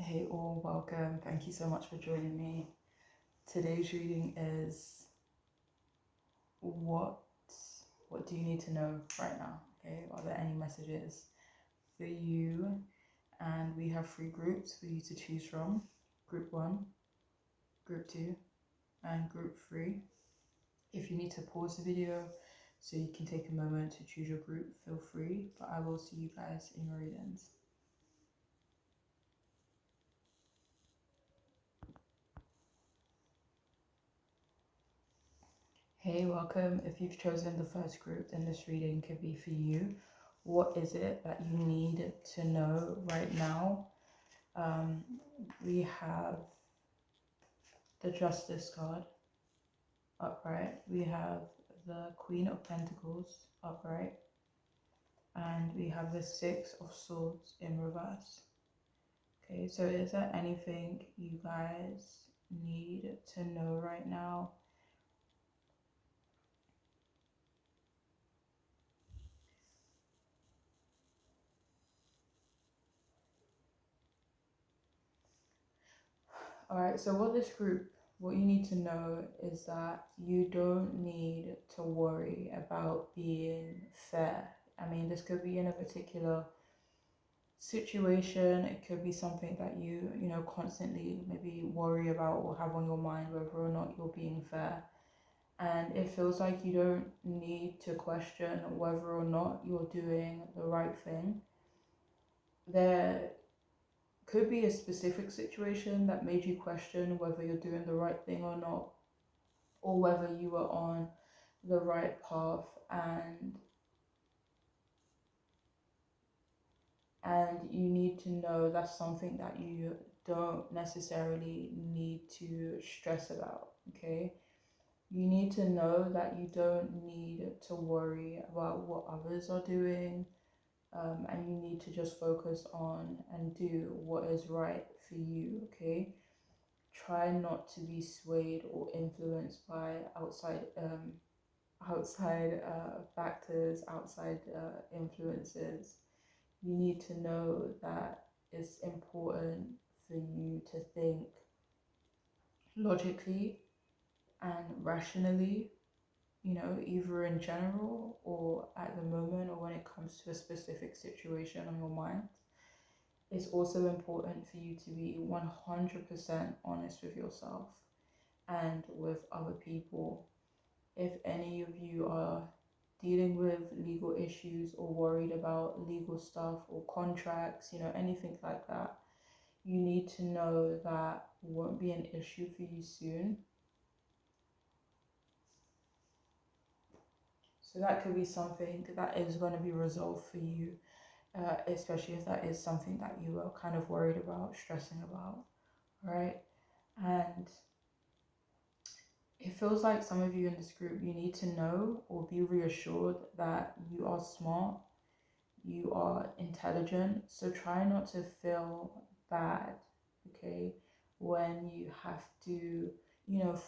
Hey all, welcome. Thank you so much for joining me. Today's reading is what do you need to know right now? Okay, are there any messages for you? And we have 3 groups for you to choose from. Group 1, Group 2, and Group 3. If you need to pause the video so you can take a moment to choose your group, feel free, but I will see you guys in your readings. Hey, welcome. If you've chosen the first group, then this reading could be for you. What is it that you need to know right now? We have the Justice card upright. We have the Queen of Pentacles upright. And we have the Six of Swords in reverse. Okay, so is there anything you guys need to know right now? Alright, so what you need to know is that you don't need to worry about being fair. I mean, this could be in a particular situation. It could be something that you constantly maybe worry about or have on your mind, whether or not you're being fair. And it feels like you don't need to question whether or not you're doing the right thing. There could be a specific situation that made you question whether you're doing the right thing or not, or whether you are on the right path, and you need to know that's something that you don't necessarily need to stress about. Okay, you need to know that you don't need to worry about what others are doing, and you need to just focus on and do what is right for you. Okay, try not to be swayed or influenced by outside factors, outside influences. You need to know that it's important for you to think logically and rationally, either in general or at the moment, or when it comes to a specific situation on your mind. It's also important for you to be 100% honest with yourself and with other people. If any of you are dealing with legal issues or worried about legal stuff or contracts, anything like that, you need to know that won't be an issue for you soon. So that could be something that is going to be resolved for you, especially if that is something that you are kind of worried about, stressing about, right? And it feels like some of you in this group, you need to know or be reassured that you are smart, you are intelligent. So try not to feel bad, okay, when you have to,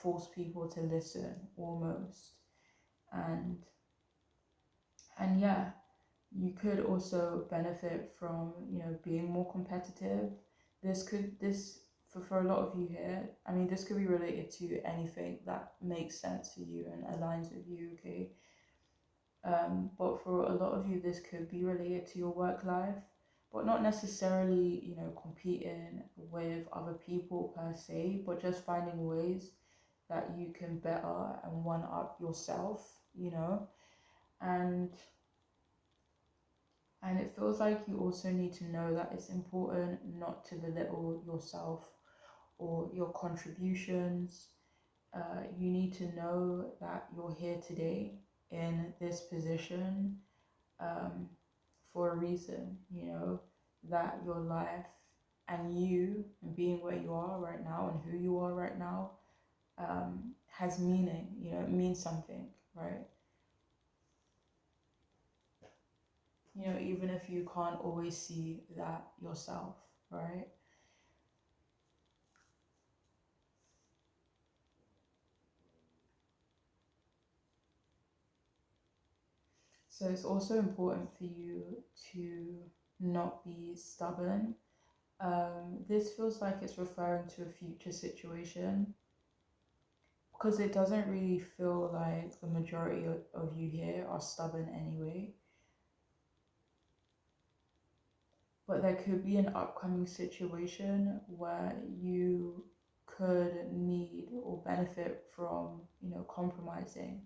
force people to listen almost. And yeah, you could also benefit from, being more competitive. This for a lot of you here, I mean, this could be related to anything that makes sense for you and aligns with you, okay? But for a lot of you, this could be related to your work life, but not necessarily, competing with other people per se, but just finding ways that you can better and one up yourself, and it feels like you also need to know that it's important not to belittle yourself or your contributions. You need to know that you're here today in this position for a reason, that your life and you and being where you are right now and who you are right now has meaning, it means something, right? Even if you can't always see that yourself, right? So it's also important for you to not be stubborn This feels like it's referring to a future situation because it doesn't really feel like the majority of you here are stubborn anyway. But there could be an upcoming situation where you could need or benefit from, compromising.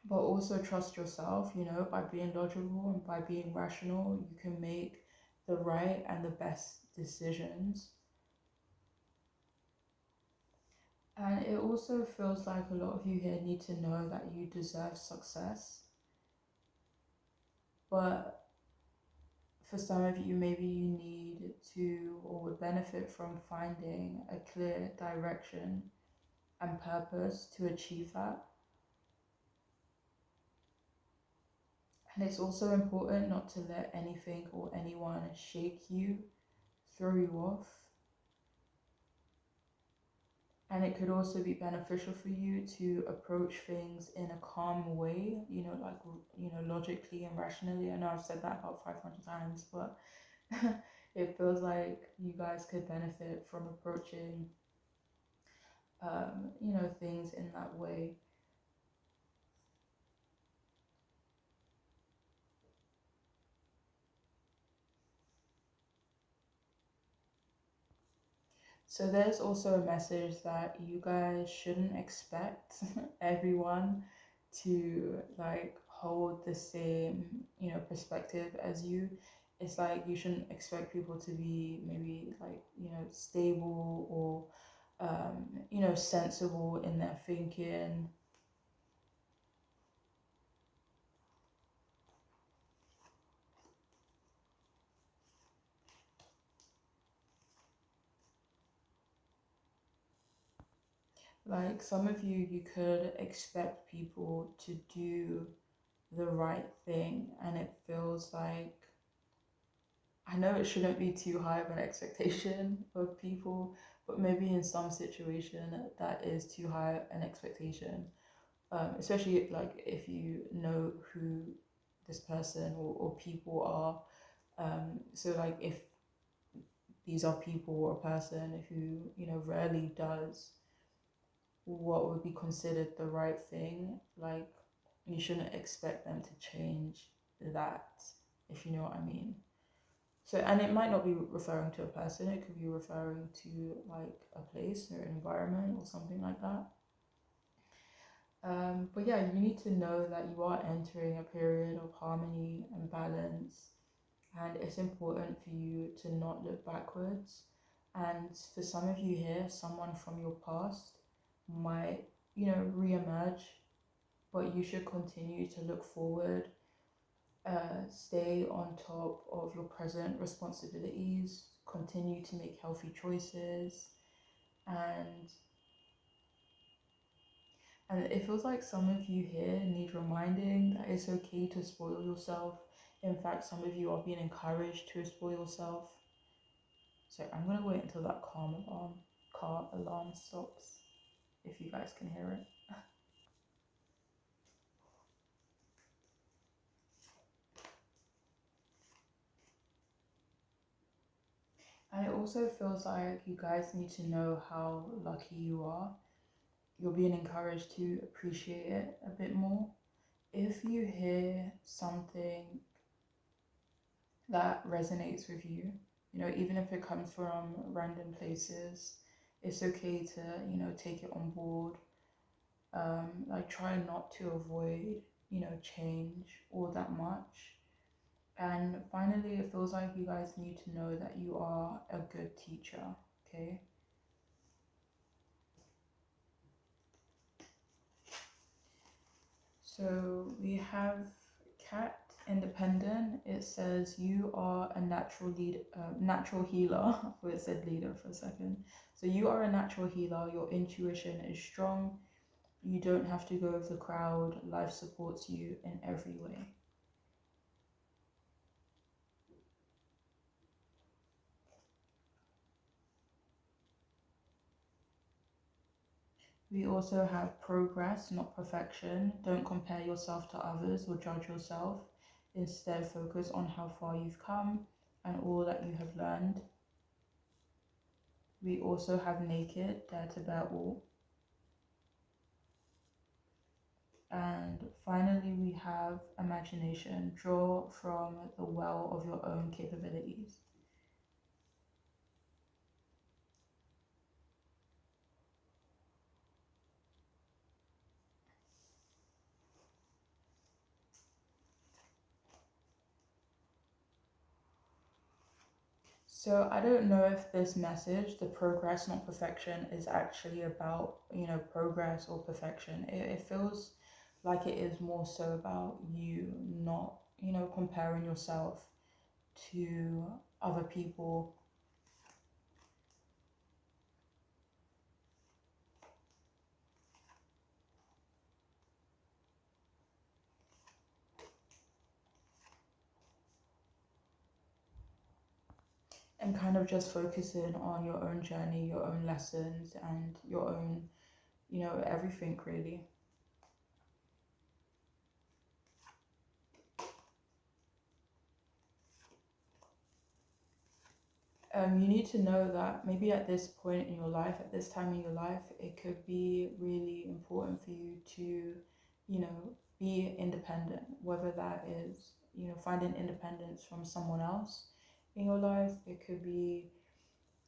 But also trust yourself, by being logical and by being rational, you can make the right and the best decisions. And it also feels like a lot of you here need to know that you deserve success. But for some of you, maybe you need to or would benefit from finding a clear direction and purpose to achieve that. And it's also important not to let anything or anyone shake you, throw you off. And it could also be beneficial for you to approach things in a calm way, logically and rationally. I know I've said that about 500 times, but it feels like you guys could benefit from approaching, things in that way. So there's also a message that you guys shouldn't expect everyone to like hold the same, perspective as you. It's like you shouldn't expect people to be maybe like, stable or, sensible in their thinking. Like some of you could expect people to do the right thing, and it feels like, I know it shouldn't be too high of an expectation of people, but maybe in some situation that is too high an expectation. Especially like if you know who this person or people are. So like if these are people or a person who, rarely does what would be considered the right thing, like you shouldn't expect them to change that, if you know what I mean. So, and it might not be referring to a person, it could be referring to like a place or an environment or something like that. But yeah, you need to know that you are entering a period of harmony and balance, and it's important for you to not look backwards. And for some of you here, someone from your past might, re-emerge, but you should continue to look forward, stay on top of your present responsibilities, continue to make healthy choices, and it feels like some of you here need reminding that it's okay to spoil yourself. In fact, some of you are being encouraged to spoil yourself. So I'm gonna wait until that car alarm stops, if you guys can hear it. And it also feels like you guys need to know how lucky you are. You're being encouraged to appreciate it a bit more. If you hear something that resonates with you, even if it comes from random places, it's okay to, take it on board. Like try not to avoid, change all that much. And finally, it feels like you guys need to know that you are a good teacher, okay? So we have Cat Independent. It says you are a natural healer. I thought it said leader for a second. So you are a natural healer. Your intuition is strong. You don't have to go with the crowd. Life supports you in every way. We also have progress, not perfection. Don't compare yourself to others or judge yourself. Instead, focus on how far you've come and all that you have learned. We also have naked, dare to bear all. And finally, we have imagination, draw from the well of your own capabilities. So I don't know if this message, the progress, not perfection, is actually about, progress or perfection. It feels like it is more so about you not, comparing yourself to other people, and kind of just focusing on your own journey, your own lessons, and your own, everything really. You need to know that maybe at this point in your life, at this time in your life, it could be really important for you to, be independent, whether that is, finding independence from someone else in your life. It could be,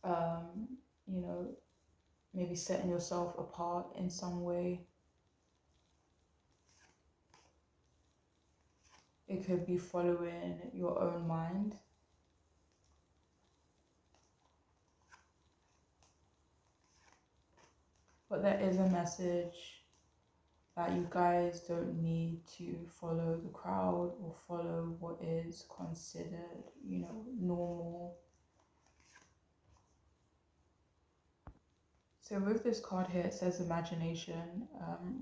um, you know, maybe setting yourself apart in some way. It could be following your own mind. But there is a message that you guys don't need to follow the crowd or follow what is considered, normal. So with this card here, it says imagination,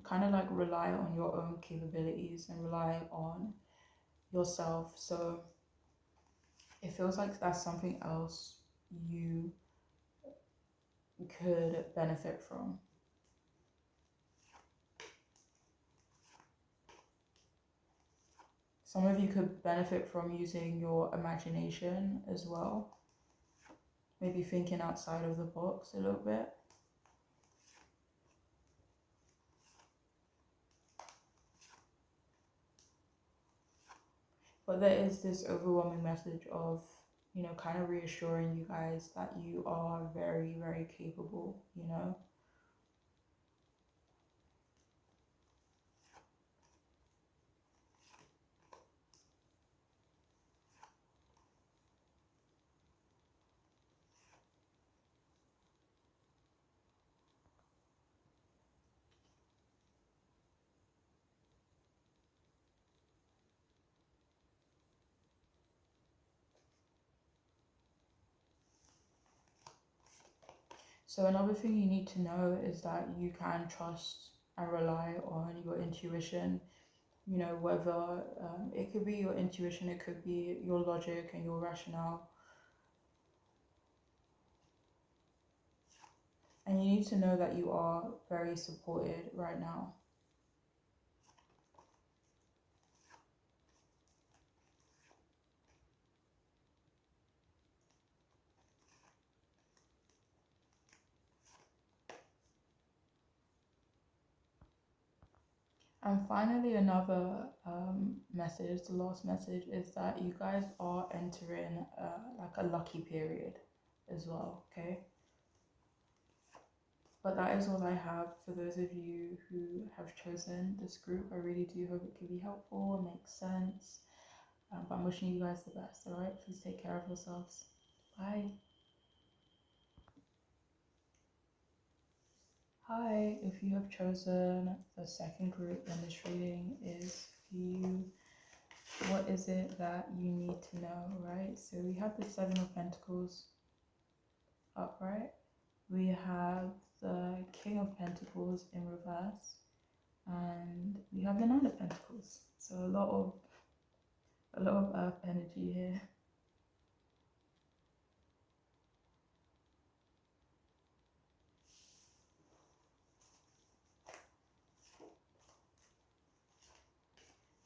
kind of like rely on your own capabilities and rely on yourself. So it feels like that's something else you could benefit from. Some of you could benefit from using your imagination as well. Maybe thinking outside of the box a little bit. But there is this overwhelming message of, kind of reassuring you guys that you are very, very capable. So another thing you need to know is that you can trust and rely on your intuition. Whether it could be your intuition, it could be your logic and your rationale. And you need to know that you are very supported right now. And finally, another message, the last message, is that you guys are entering like a lucky period as well, okay? But that is all I have for those of you who have chosen this group. I really do hope it can be helpful and make sense. But I'm wishing you guys the best, all right? Please take care of yourselves. Bye. Hi, if you have chosen the second group, then this reading is for you. What is it that you need to know, right? So we have the Seven of Pentacles upright. We have the King of Pentacles in reverse. And we have the Nine of Pentacles. So a lot of earth energy here.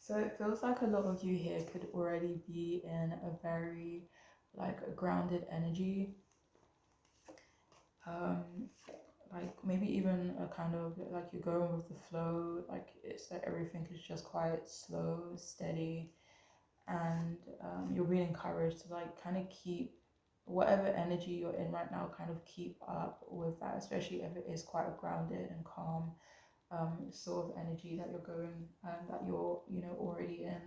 So it feels like a lot of you here could already be in a very like a grounded energy. Um, like maybe even a kind of like you're going with the flow, like it's like everything is just quite slow, steady, and you're being encouraged to like kind of keep whatever energy you're in right now, kind of keep up with that, especially if it is quite a grounded and calm sort of energy that you're going that you're already in.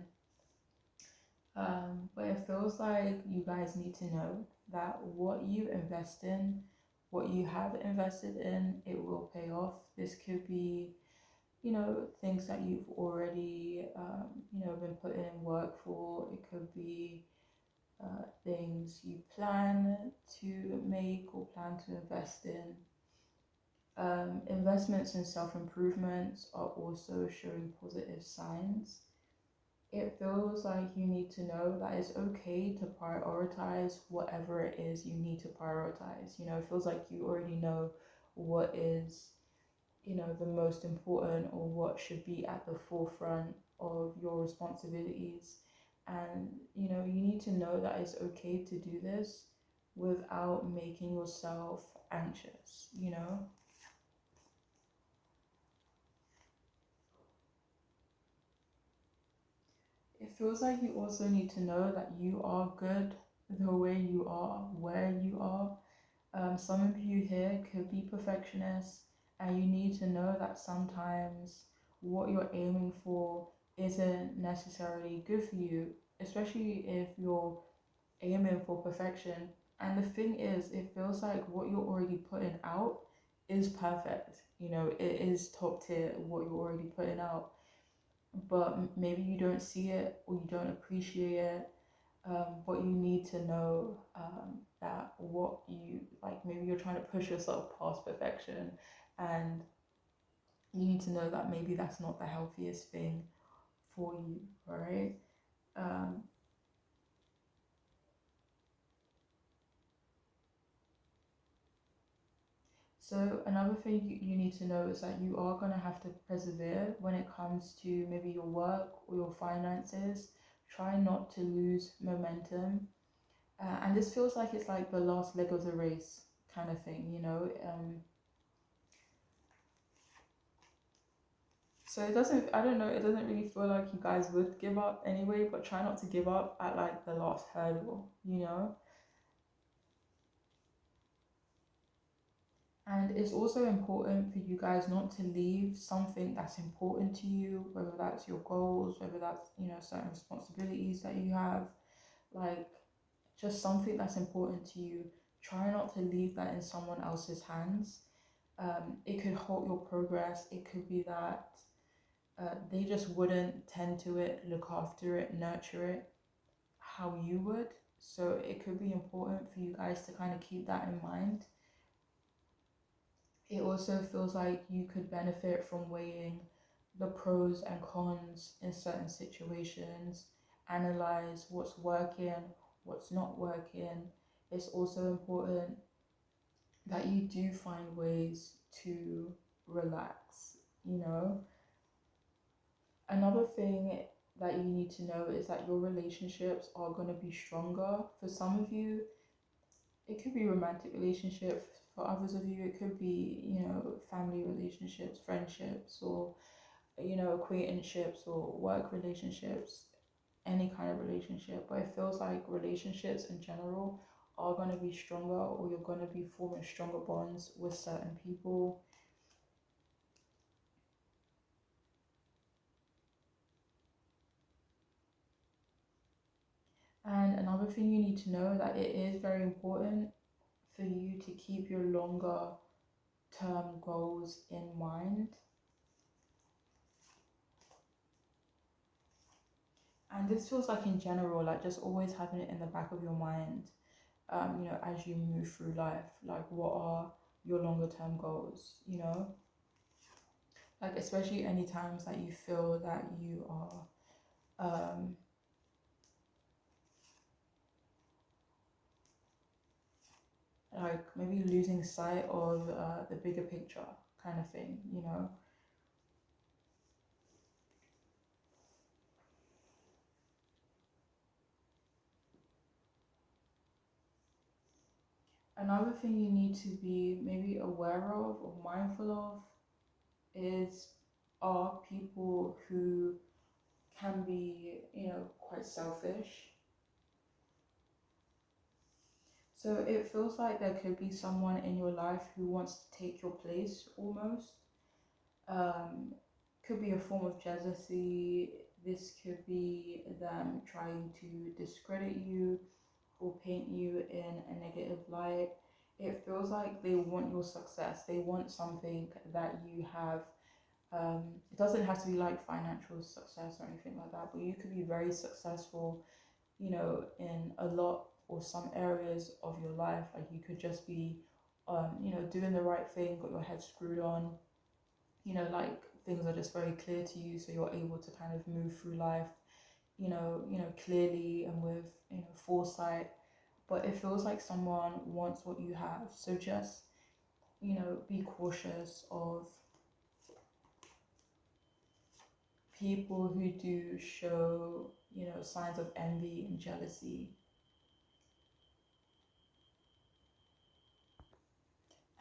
But it feels like you guys need to know that what you invest in, what you have invested in, it will pay off. This could be, things that you've already, been putting in work for. It could be things you plan to make or plan to invest in. Investments in self improvement are also showing positive signs. It feels like you need to know that it's okay to prioritize whatever it is you need to prioritize. It feels like you already know what is, the most important or what should be at the forefront of your responsibilities. And, you need to know that it's okay to do this without making yourself anxious. It feels like you also need to know that you are good the way you are, where you are. Some of you here could be perfectionists, and you need to know that sometimes what you're aiming for isn't necessarily good for you, especially if you're aiming for perfection. And the thing is, it feels like what you're already putting out is perfect. It is top tier what you're already putting out, but maybe you don't see it or you don't appreciate it. But you need to know that what you like, maybe you're trying to push yourself past perfection, and you need to know that maybe that's not the healthiest thing for you, right? Um, so another thing you need to know is that you are going to have to persevere when it comes to maybe your work or your finances. Try not to lose momentum. And this feels like it's like the last leg of the race kind of thing. So it doesn't, I don't know, it doesn't really feel like you guys would give up anyway, but try not to give up at like the last hurdle. And it's also important for you guys not to leave something that's important to you, whether that's your goals, whether that's, certain responsibilities that you have, like just something that's important to you. Try not to leave that in someone else's hands. It could halt your progress. It could be that they just wouldn't tend to it, look after it, nurture it how you would. So it could be important for you guys to kind of keep that in mind. It also feels like you could benefit from weighing the pros and cons in certain situations, analyze what's working, what's not working. It's also important that you do find ways to relax. Another thing that you need to know is that your relationships are going to be stronger. For some of you, it could be romantic relationships. For others of you, it could be, family relationships, friendships, or, acquaintanceships or work relationships, any kind of relationship. But it feels like relationships in general are going to be stronger, or you're going to be forming stronger bonds with certain people. And another thing you need to know that it is very important for you to keep your longer term goals in mind. And this feels like in general, like just always having it in the back of your mind, as you move through life, like what are your longer term goals. Like especially any times that you feel that you are like maybe losing sight of the bigger picture kind of thing. Another thing you need to be maybe aware of or mindful of is are people who can be, quite selfish. So it feels like there could be someone in your life who wants to take your place almost. Um, could be a form of jealousy. This could be them trying to discredit you or paint you in a negative light. It feels like they want your success. They want something that you have. It doesn't have to be like financial success or anything like that, but you could be very successful, in a lot or some areas of your life. Like you could just be, doing the right thing, got your head screwed on, like things are just very clear to you, so you're able to kind of move through life, clearly and with, foresight. But it feels like someone wants what you have. So just, be cautious of people who do show, signs of envy and jealousy.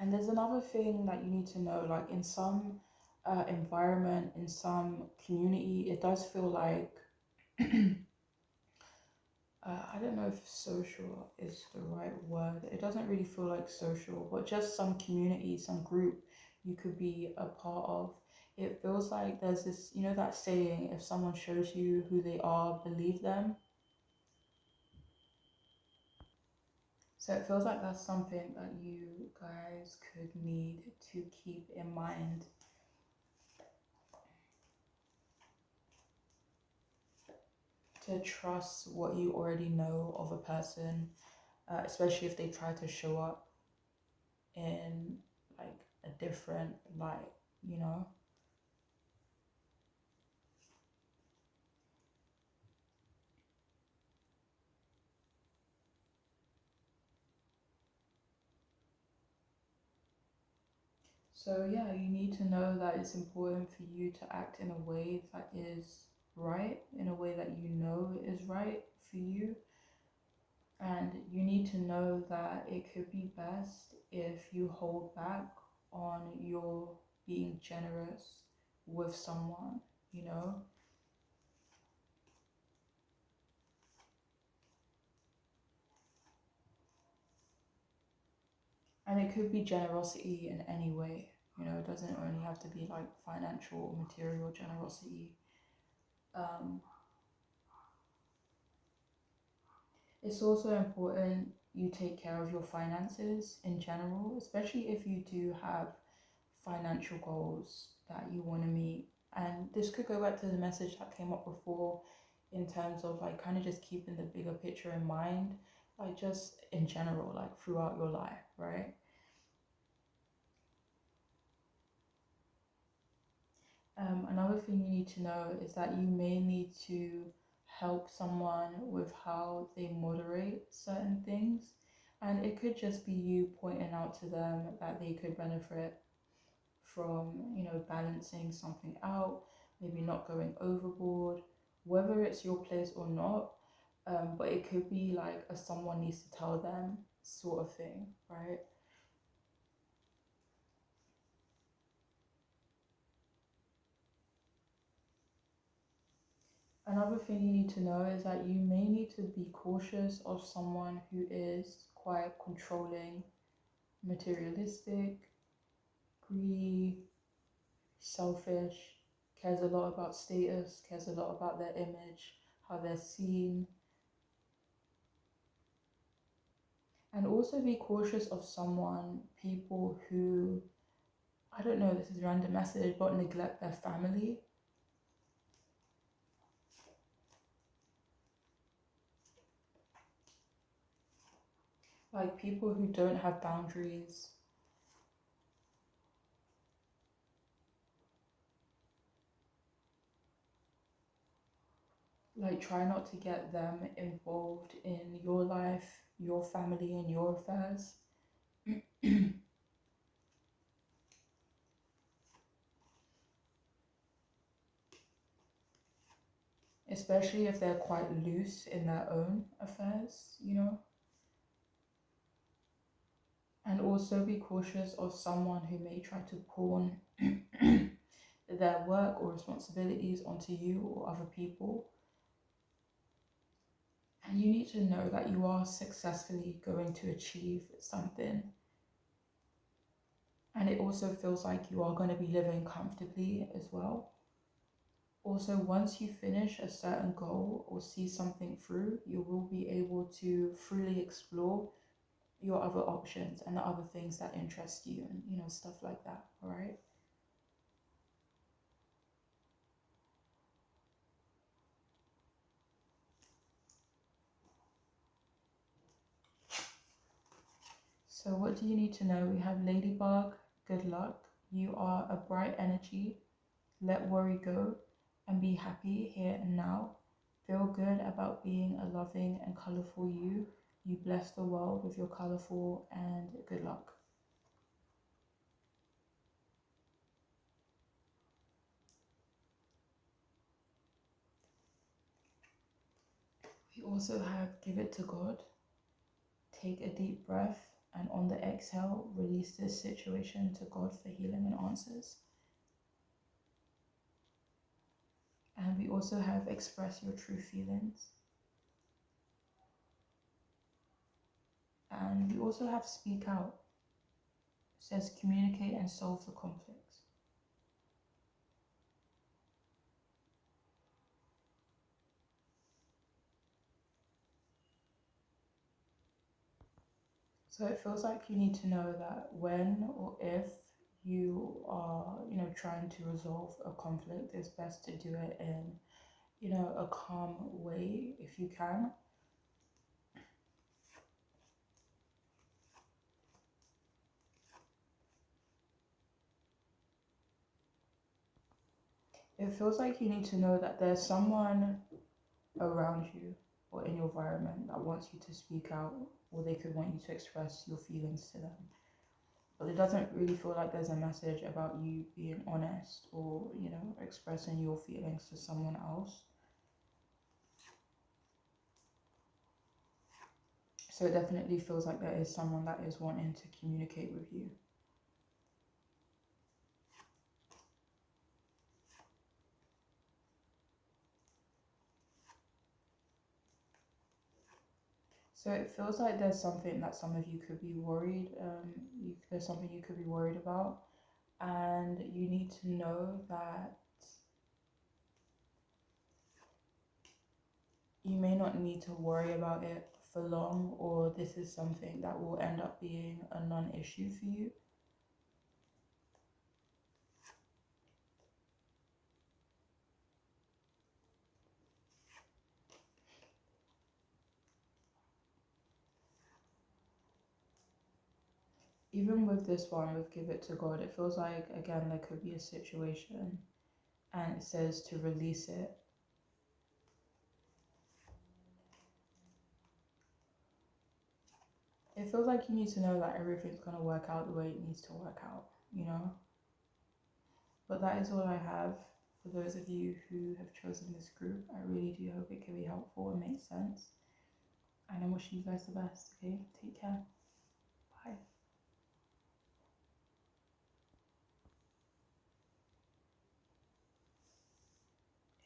And there's another thing that you need to know, like in some environment, in some community, it does feel like, I don't know if social is the right word. It doesn't really feel like social, but just some community, some group you could be a part of. It feels like there's this, that saying, if someone shows you who they are, believe them. So it feels like that's something that you guys could need to keep in mind. To trust what you already know of a person, especially if they try to show up in like a different light, you know? So, yeah, you need to know that it's important for you to act in a way that is right, in a way that you know is right for you. And you need to know that it could be best if you hold back on your being generous with someone, you know? And it could be generosity in any way, it doesn't only have to be like financial or material generosity. Um, it's also important you take care of your finances in general, especially if you do have financial goals that you want to meet. And this could go back to the message that came up before in terms of like kind of just keeping the bigger picture in mind, like just in general, like throughout your life, right? Another thing you need to know is that you may need to help someone with how they moderate certain things. And it could just be you pointing out to them that they could benefit from, balancing something out, maybe not going overboard, whether it's your place or not. But it could be like a someone needs to tell them sort of thing, right? Another thing you need to know is that you may need to be cautious of someone who is quite controlling, materialistic, greedy, selfish, cares a lot about status, cares a lot about their image, how they're seen. And also be cautious of people who, I don't know, this is a random message, but neglect their family. Like people who don't have boundaries. Like try not to get them involved in your life, your family, and your affairs. Especially if they're quite loose in their own affairs. also be cautious of someone who may try to pawn their work or responsibilities onto you or other people. And you need to know that you are successfully going to achieve something. And it also feels like you are going to be living comfortably as well. Also, once you finish a certain goal or see something through, you will be able to freely explore your other options and the other things that interest you and, stuff like that, all right? So what do you need to know? We have Ladybug, good luck. You are a bright energy. Let worry go and be happy here and now. Feel good about being a loving and colorful you. You bless the world with your colorful and good luck. We also have give it to God. Take a deep breath and on the exhale, release this situation to God for healing and answers. And we also have express your true feelings. And we also have speak out. It says communicate and solve the conflict. So it feels like you need to know that when or if you are, trying to resolve a conflict, it's best to do it in, a calm way if you can. It feels like you need to know that there's someone around you or in your environment that wants you to speak out, or they could want you to express your feelings to them. But it doesn't really feel like there's a message about you being honest or, expressing your feelings to someone else. So it definitely feels like there is someone that is wanting to communicate with you. So it feels like there's something that some of you could be worried, there's something you could be worried about, and you need to know that you may not need to worry about it for long, or this is something that will end up being a non-issue for you. Even with this one, with give it to God, it feels like, again, there could be a situation and it says to release it. It feels like you need to know that everything's going to work out the way it needs to work out, But that is all I have for those of you who have chosen this group. I really do hope it can be helpful and make sense. And I'm wishing you guys the best, okay? Take care. Bye.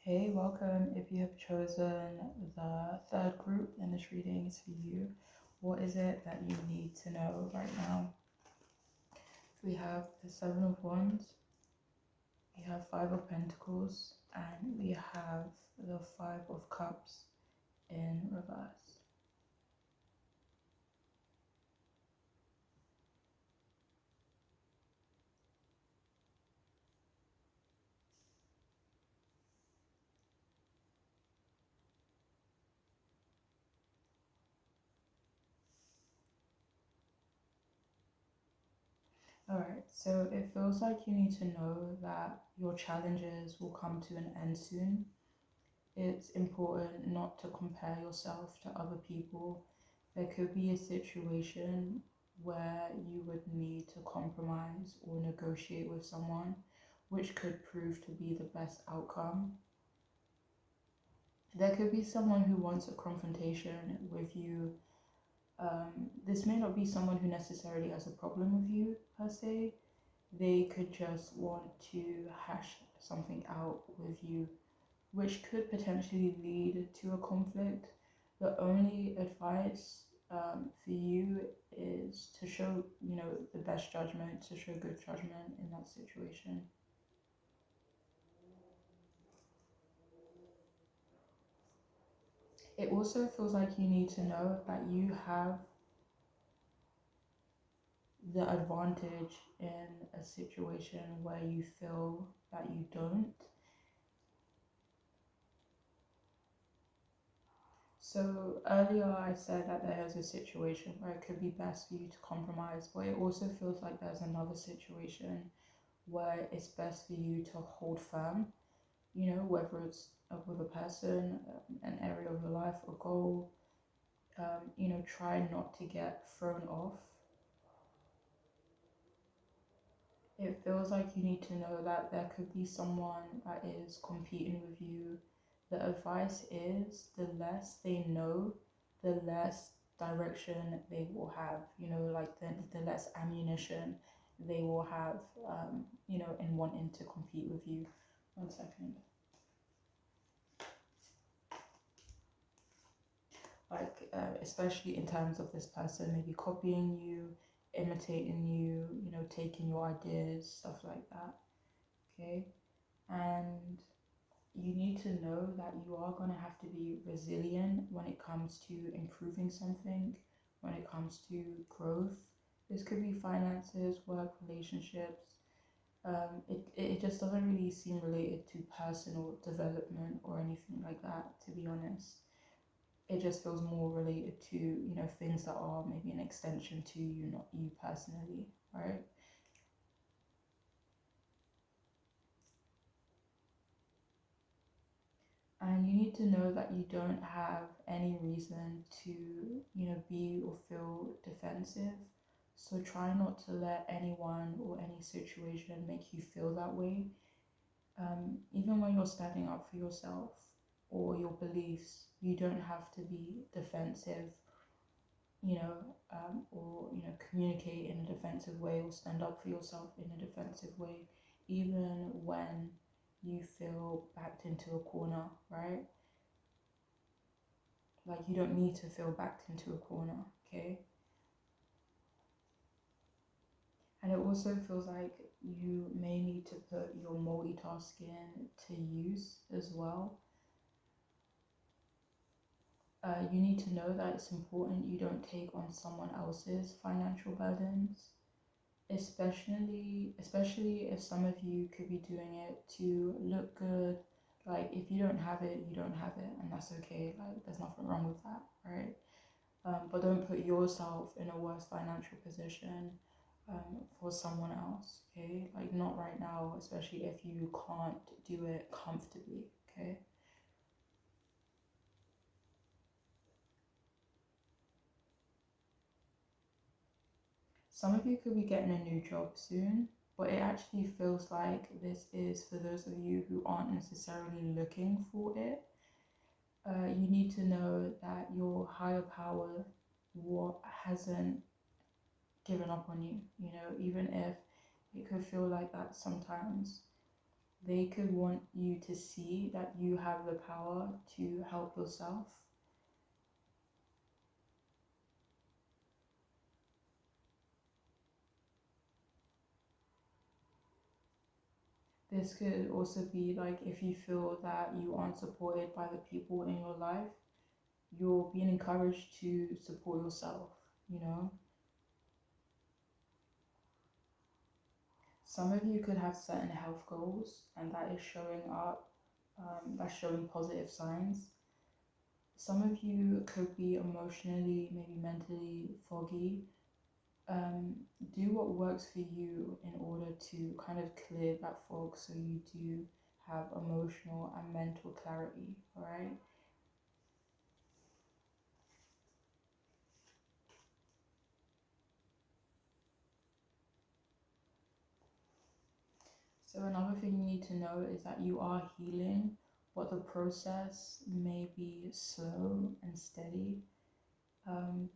Hey, welcome. If you have chosen the third group, then this reading is for you. What is it that you need to know right now? We have the Seven of Wands, we have Five of Pentacles, and we have the Five of Cups in reverse. Alright, so it feels like you need to know that your challenges will come to an end soon. It's important not to compare yourself to other people. There could be a situation where you would need to compromise or negotiate with someone, which could prove to be the best outcome. There could be someone who wants a confrontation with you This may not be someone who necessarily has a problem with you per se. They could just want to hash something out with you, which could potentially lead to a conflict. The only advice for you is to show, the best judgment, to show good judgment in that situation. It also feels like you need to know that you have the advantage in a situation where you feel that you don't. So earlier I said that there's a situation where it could be best for you to compromise, but it also feels like there's another situation where it's best for you to hold firm, whether it's with a person, an area of your life, a goal, try not to get thrown off. It feels like you need to know that there could be someone that is competing with you. The advice is the less they know, the less direction they will have, like the less ammunition they will have, in wanting to compete with you. 1 second. Like, especially in terms of this person maybe copying you, imitating you, taking your ideas, stuff like that. Okay. And you need to know that you are going to have to be resilient when it comes to improving something, when it comes to growth. This could be finances, work, relationships. It just doesn't really seem related to personal development or anything like that, to be honest. It just feels more related to, things that are maybe an extension to you, not you personally, right? And you need to know that you don't have any reason to, be or feel defensive. So try not to let anyone or any situation make you feel that way. Even when you're standing up for yourself or your beliefs, you don't have to be defensive, or, communicate in a defensive way or stand up for yourself in a defensive way, even when you feel backed into a corner, right? Like, you don't need to feel backed into a corner, okay? And it also feels like you may need to put your multitasking to use as well. You need to know that it's important you don't take on someone else's financial burdens, especially if some of you could be doing it to look good. Like, if you don't have it, you don't have it, and that's okay. Like, there's nothing wrong with that, right? But don't put yourself in a worse financial position for someone else, okay? Like, not right now, especially if you can't do it comfortably, okay? Some of you could be getting a new job soon, but it actually feels like this is for those of you who aren't necessarily looking for it. You need to know that your higher power hasn't given up on you, even if it could feel like that sometimes. They could want you to see that you have the power to help yourself. This could also be like if you feel that you aren't supported by the people in your life, you're being encouraged to support yourself, Some of you could have certain health goals, and that is showing up, that's showing positive signs. Some of you could be emotionally, maybe mentally foggy. Do what works for you in order to kind of clear that fog so you do have emotional and mental clarity, all right? So another thing you need to know is that you are healing, but the process may be slow and steady.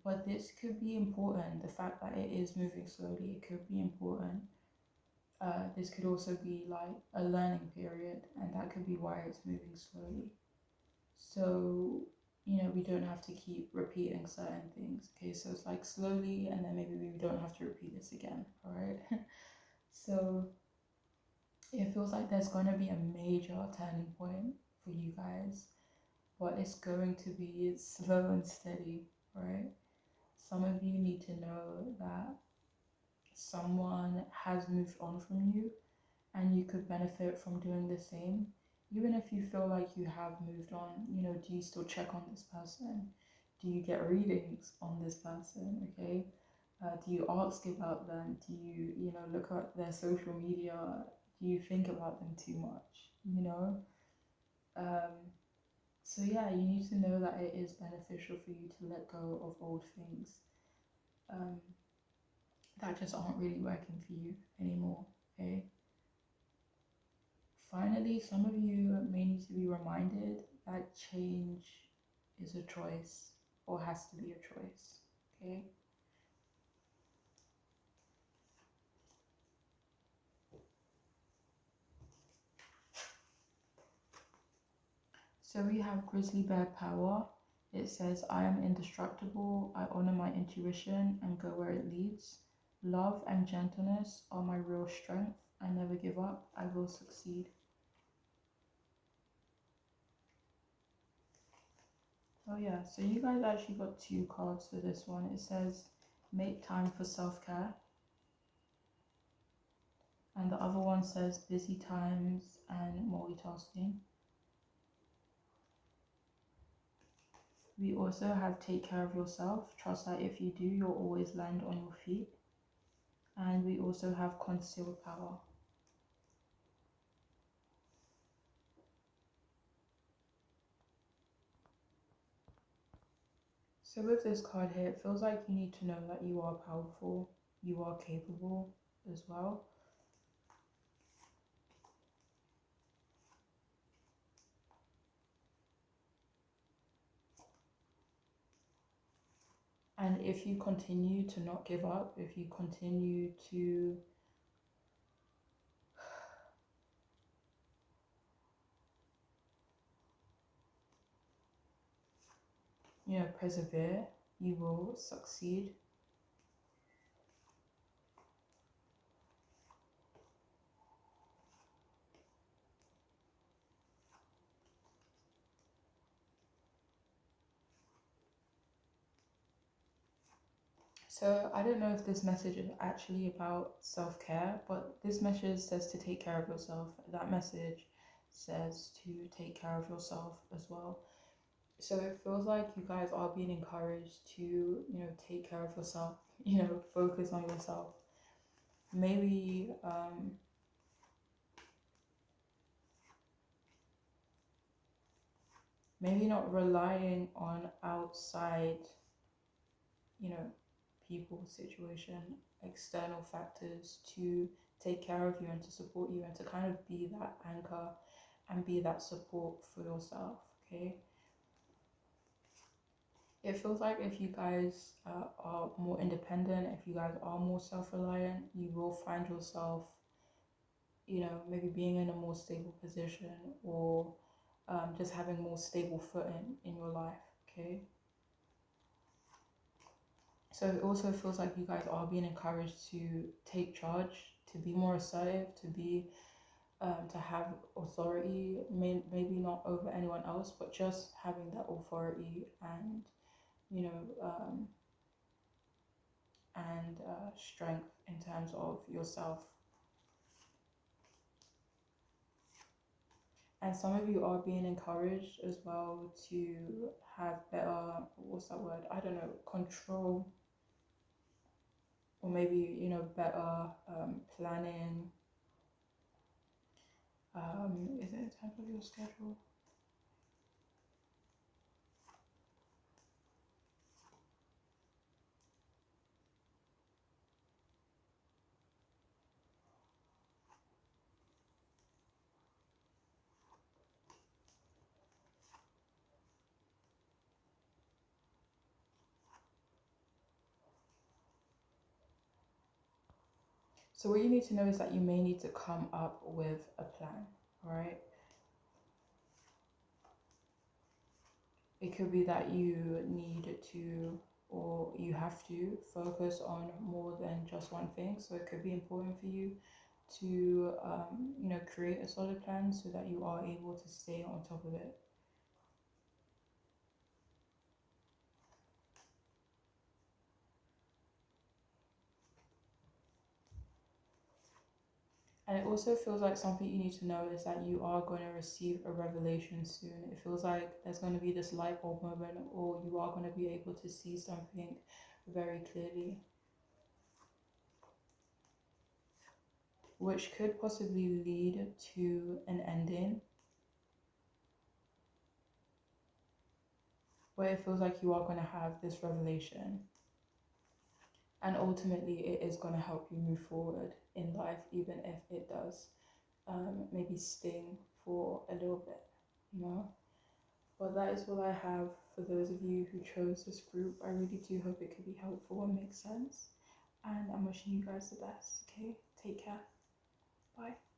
But this could be important. The fact that it is moving slowly, it could be important. This could also be like a learning period, and that could be why it's moving slowly. So, we don't have to keep repeating certain things. Okay, so it's like slowly, and then maybe we don't have to repeat this again. All right. So it feels like there's going to be a major turning point for you guys, but it's going to be slow and steady, right? Some of you need to know that someone has moved on from you and you could benefit from doing the same. Even if you feel like you have moved on, do you still check on this person? Do you get readings on this person? Okay. Do you ask about them? Do you, look at their social media? Do you think about them too much? Um, so yeah, you need to know that it is beneficial for you to let go of old things um, that just aren't really working for you anymore. Okay. Finally, some of you may need to be reminded that change is a choice or has to be a choice. Okay. So we have Grizzly Bear Power. It says, I am indestructible. I honor my intuition and go where it leads. Love and gentleness are my real strength. I never give up. I will succeed. Oh yeah, so you guys actually got two cards for this one. It says, make time for self-care. And the other one says, busy times and multitasking. We also have take care of yourself. Trust that if you do, you'll always land on your feet. And we also have concealed power. So with this card here, it feels like you need to know that you are powerful, you are capable as well. And if you continue to not give up, if you continue to persevere, you will succeed. So I don't know if this message is actually about self-care, but this message says to take care of yourself. That message says to take care of yourself as well. So it feels like you guys are being encouraged to, take care of yourself, focus on yourself. Maybe maybe not relying on outside, people, situation, external factors to take care of you and to support you and to kind of be that anchor and be that support for yourself. Okay. It feels like if you guys are more independent, if you guys are more self-reliant, you will find yourself, maybe being in a more stable position or just having more stable footing in your life. Okay. So it also feels like you guys are being encouraged to take charge, to be more assertive, to have authority, maybe not over anyone else, but just having that authority and you know um, strength in terms of yourself. And some of you are being encouraged as well to have better, what's that word? I don't know, control, or maybe better planning. Is it a type of your schedule? So what you need to know is that you may need to come up with a plan, all right? It could be that you need to, or you have to focus on more than just one thing. So it could be important for you to, create a solid plan so that you are able to stay on top of it. And it also feels like something you need to know is that you are going to receive a revelation soon. It feels like there's going to be this light bulb moment, or you are going to be able to see something very clearly, which could possibly lead to an ending where it feels like you are going to have this revelation. And ultimately, it is going to help you move forward in life, even if it does maybe sting for a little bit, you know. But that is all I have for those of you who chose this group. I really do hope it could be helpful and make sense. And I'm wishing you guys the best, okay? Take care. Bye.